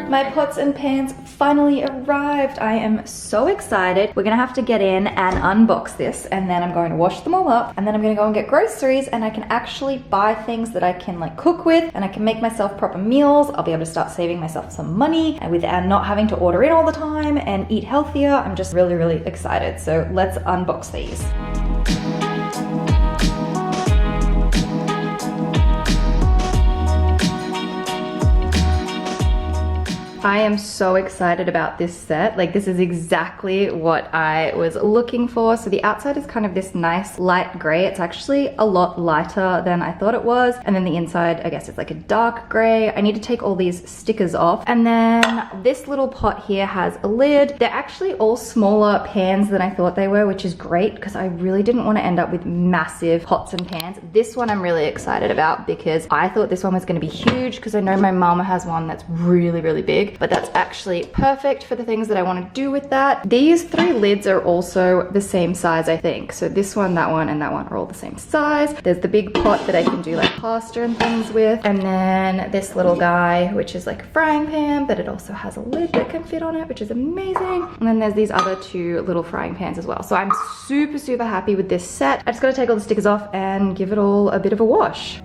My pots and pans finally arrived. I am so excited. We're gonna have to get in and unbox this, and then I'm going to wash them all up, and then I'm gonna go and get groceries, and I can actually buy things that I can like cook with, and I can make myself proper meals. I'll be able to start saving myself some money and without not having to order in all the time and eat healthier. I'm just really, really excited. So let's unbox these. I am so excited about this set. Like, this is exactly what I was looking for. So the outside is kind of this nice light gray. It's actually a lot lighter than I thought it was. And then the inside, I guess it's like a dark gray. I need to take all these stickers off. And then this little pot here has a lid. They're actually all smaller pans than I thought they were, which is great because I really didn't want to end up with massive pots and pans. This one I'm really excited about because I thought this one was going to be huge because I know my mama has one that's really, really big. But that's actually perfect for the things that I want to do with that. These three lids are also the same size, I think. So this one, that one, and that one are all the same size. There's the big pot that I can do like pasta and things with. And then this little guy, which is like a frying pan, but it also has a lid that can fit on it, which is amazing. And then there's these other two little frying pans as well. So I'm super, super happy with this set. I just got to take all the stickers off and give it all a bit of a wash.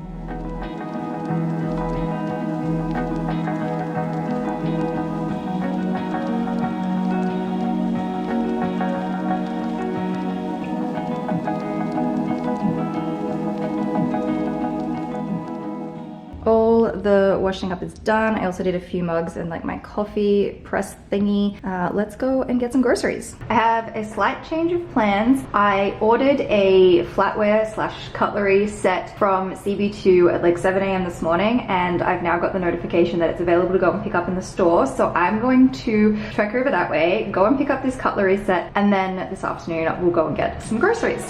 The washing up is done. I also did a few mugs and like my coffee press thingy. Let's go and get some groceries. I have a slight change of plans. I ordered a flatware / cutlery set from CB2 at like 7 a.m. this morning, and I've now got the notification that it's available to go and pick up in the store. So I'm going to trek over that way, go and pick up this cutlery set, and then this afternoon we'll go and get some groceries.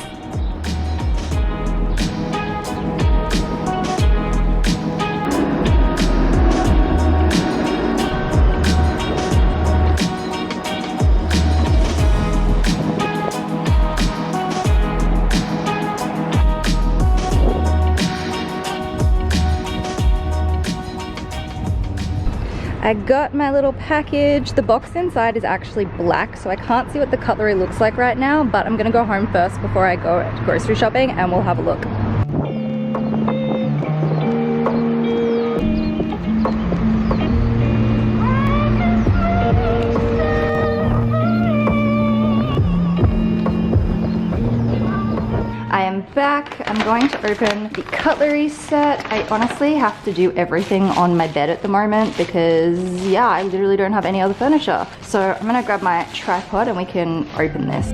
I got my little package. The box inside is actually black, so I can't see what the cutlery looks like right now, but I'm gonna go home first before I go grocery shopping and we'll have a look. I am back. I'm going to open the cutlery set. I honestly have to do everything on my bed at the moment because, yeah, I literally don't have any other furniture. So I'm gonna grab my tripod and we can open this.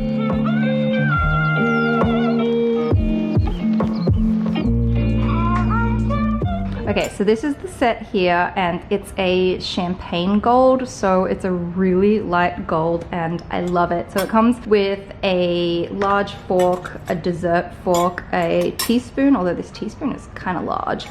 Okay, so this is the set here, and it's a champagne gold, so it's a really light gold and I love it. So it comes with a large fork, a dessert fork, a teaspoon, although this teaspoon is kind of large,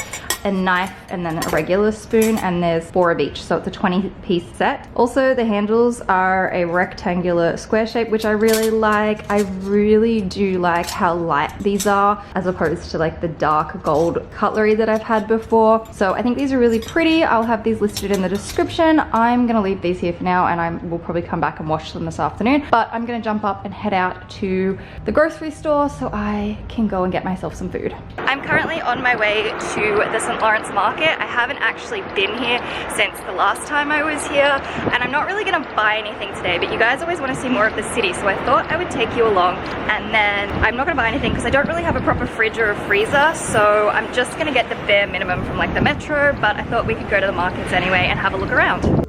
a knife, and then a regular spoon, and there's 4 of each, so it's a 20-piece set. Also, the handles are a rectangular square shape, which I really like. I really do like how light these are as opposed to like the dark gold cutlery that I've had before. So I think these are really pretty. I'll have these listed in the description. I'm gonna leave these here for now, and I will probably come back and wash them this afternoon, but I'm gonna jump up and head out to the grocery store so I can go and get myself some food. I'm currently on my way to the St. Lawrence market. I haven't actually been here since the last time I was here, and I'm not really gonna buy anything today, but you guys always want to see more of the city, so I thought I would take you along. And then I'm not gonna buy anything because I don't really have a proper fridge or a freezer, so I'm just gonna get the bare minimum from like the metro, but I thought we could go to the markets anyway and have a look around.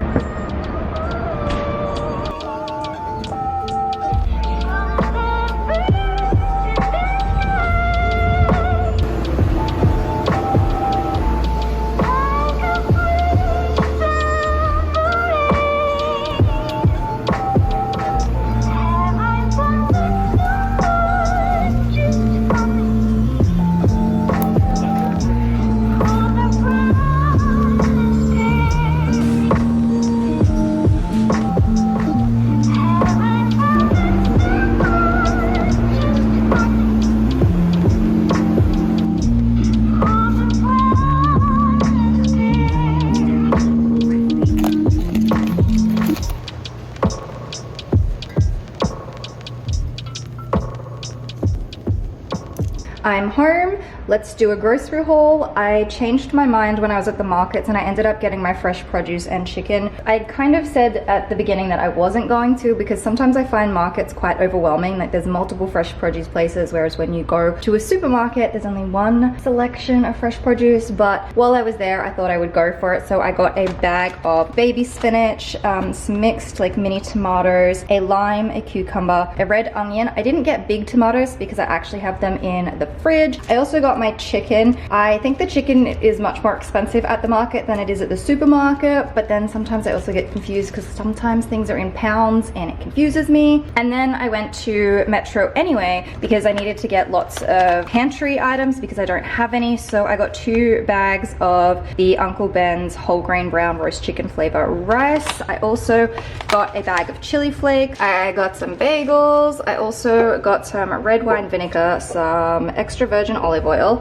I'm home. Let's do a grocery haul. I changed my mind when I was at the markets and I ended up getting my fresh produce and chicken. I kind of said at the beginning that I wasn't going to because sometimes I find markets quite overwhelming. Like there's multiple fresh produce places, whereas when you go to a supermarket, there's only one selection of fresh produce. But while I was there, I thought I would go for it. So I got a bag of baby spinach, some mixed like mini tomatoes, a lime, a cucumber, a red onion. I didn't get big tomatoes because I actually have them in the fridge. I also got my chicken. I think the chicken is much more expensive at the market than it is at the supermarket, but then sometimes I also get confused because sometimes things are in pounds and it confuses me. And then I went to Metro anyway because I needed to get lots of pantry items because I don't have any. So I got 2 bags of the Uncle Ben's whole grain brown roast chicken flavor rice. I also got a bag of chili flakes. I got some bagels. I also got some red wine vinegar, some extra virgin olive oil.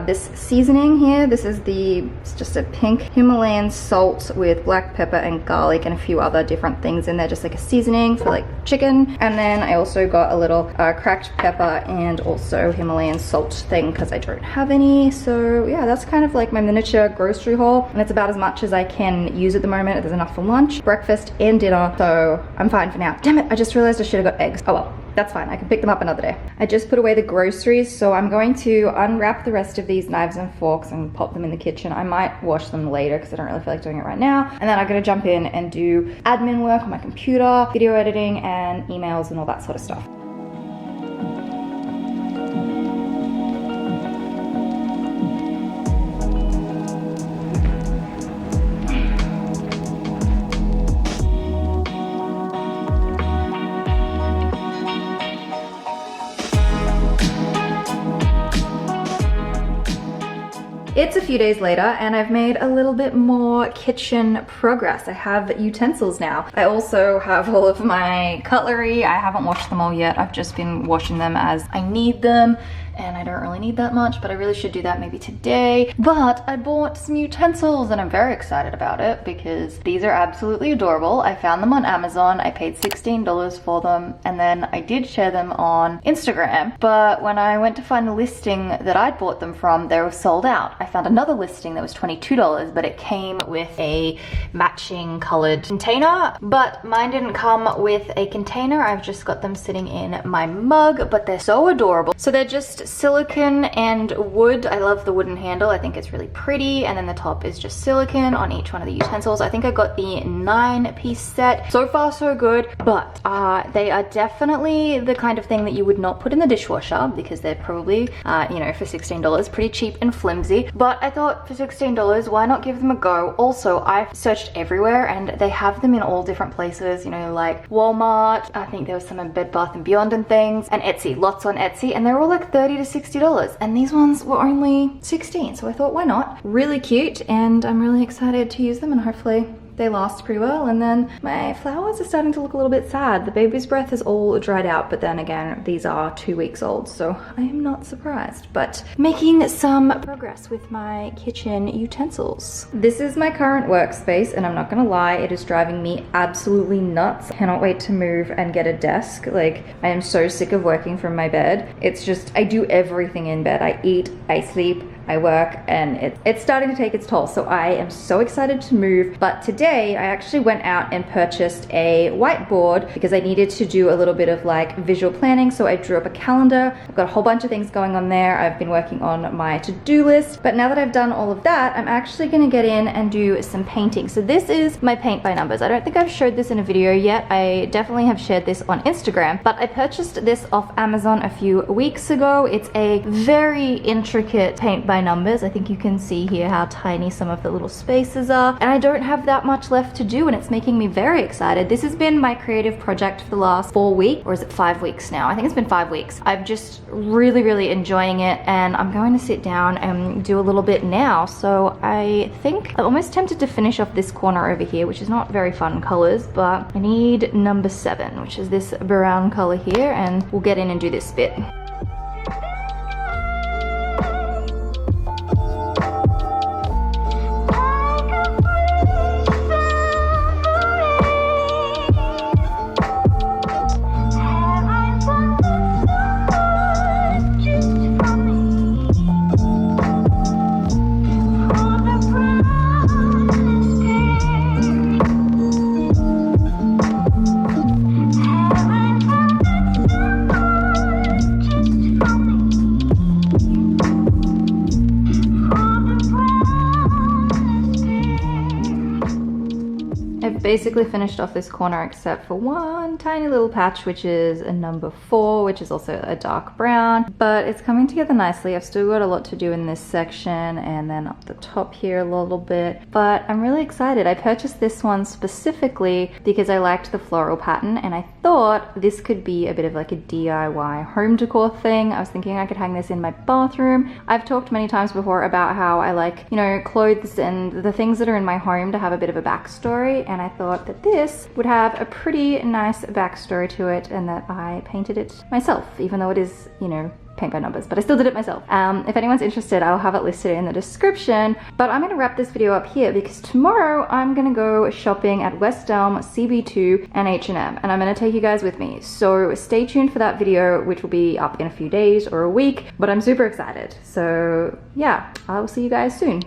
This seasoning here, this is it's just a pink Himalayan salt with black pepper and garlic and a few other different things in there, just like a seasoning for like chicken. And then I also got a little cracked pepper and also Himalayan salt thing because I don't have any. So yeah, that's kind of like my miniature grocery haul, and it's about as much as I can use at the moment. There's enough for lunch, breakfast, and dinner, so I'm fine for now. Damn it, I just realized I should have got eggs. Oh well. That's fine, I can pick them up another day. I just put away the groceries, so I'm going to unwrap the rest of these knives and forks and pop them in the kitchen. I might wash them later because I don't really feel like doing it right now. And then I'm gonna jump in and do admin work on my computer, video editing and emails and all that sort of stuff. It's a few days later and I've made a little bit more kitchen progress. I have utensils now. I also have all of my cutlery. I haven't washed them all yet. I've just been washing them as I need them, and I don't really need that much, but I really should do that maybe today. But I bought some utensils and I'm very excited about it because these are absolutely adorable. I found them on Amazon. I paid $16 for them, and then I did share them on Instagram. But when I went to find the listing that I'd bought them from, they were sold out. I found another listing that was $22, but it came with a matching colored container, but mine didn't come with a container. I've just got them sitting in my mug, but they're so adorable. So they're just silicone and wood. I love the wooden handle. I think it's really pretty. And then the top is just silicone on each one of the utensils. I think I got the 9-piece set. So far so good, but they are definitely the kind of thing that you would not put in the dishwasher because they're probably, you know, for $16, pretty cheap and flimsy. But I thought for $16, why not give them a go? Also, I've searched everywhere and they have them in all different places, you know, like Walmart. I think there was some in Bed Bath & Beyond and things, and Etsy, lots on Etsy, and they're all like $30 to $60, and these ones were only $16, so I thought, why not? Really cute, and I'm really excited to use them, and hopefully they last pretty well. And then my flowers are starting to look a little bit sad. The baby's breath is all dried out, but then again, these are 2 weeks old, so I am not surprised, but making some progress with my kitchen utensils. This is my current workspace, and I'm not gonna lie, it is driving me absolutely nuts. I cannot wait to move and get a desk. Like, I am so sick of working from my bed. It's just, I do everything in bed. I eat, I sleep, I work, and it's starting to take its toll. So I am so excited to move. But today I actually went out and purchased a whiteboard because I needed to do a little bit of like visual planning. So I drew up a calendar. I've got a whole bunch of things going on there. I've been working on my to-do list. But now that I've done all of that, I'm actually gonna get in and do some painting. So this is my paint by numbers. I don't think I've showed this in a video yet. I definitely have shared this on Instagram, but I purchased this off Amazon a few weeks ago. It's a very intricate paint by numbers. I think you can see here how tiny some of the little spaces are, and I don't have that much left to do, and it's making me very excited. This has been my creative project for the last 4 weeks, or is it 5 weeks now? I think it's been 5 weeks. I'm just really enjoying it, and I'm going to sit down and do a little bit now. So I think I'm almost tempted to finish off this corner over here, which is not very fun colors, but I need number 7, which is this brown color here, and we'll get in and do this bit. basically finished off this corner except for one tiny little patch, which is a number 4, which is also a dark brown, but it's coming together nicely. I've still got a lot to do in this section and then up the top here a little bit, but I'm really excited. I purchased this one specifically because I liked the floral pattern and I thought this could be a bit of like a DIY home decor thing. I was thinking I could hang this in my bathroom. I've talked many times before about how I like, you know, clothes and the things that are in my home to have a bit of a backstory, and I thought that this would have a pretty nice backstory to it and that I painted it myself, even though it is, you know, paint by numbers, but I still did it myself. If anyone's interested, I'll have it listed in the description, but I'm gonna wrap this video up here because tomorrow I'm gonna go shopping at West Elm, CB2 and H&M, and I'm gonna take you guys with me. So stay tuned for that video, which will be up in a few days or a week, but I'm super excited. So yeah, I'll see you guys soon.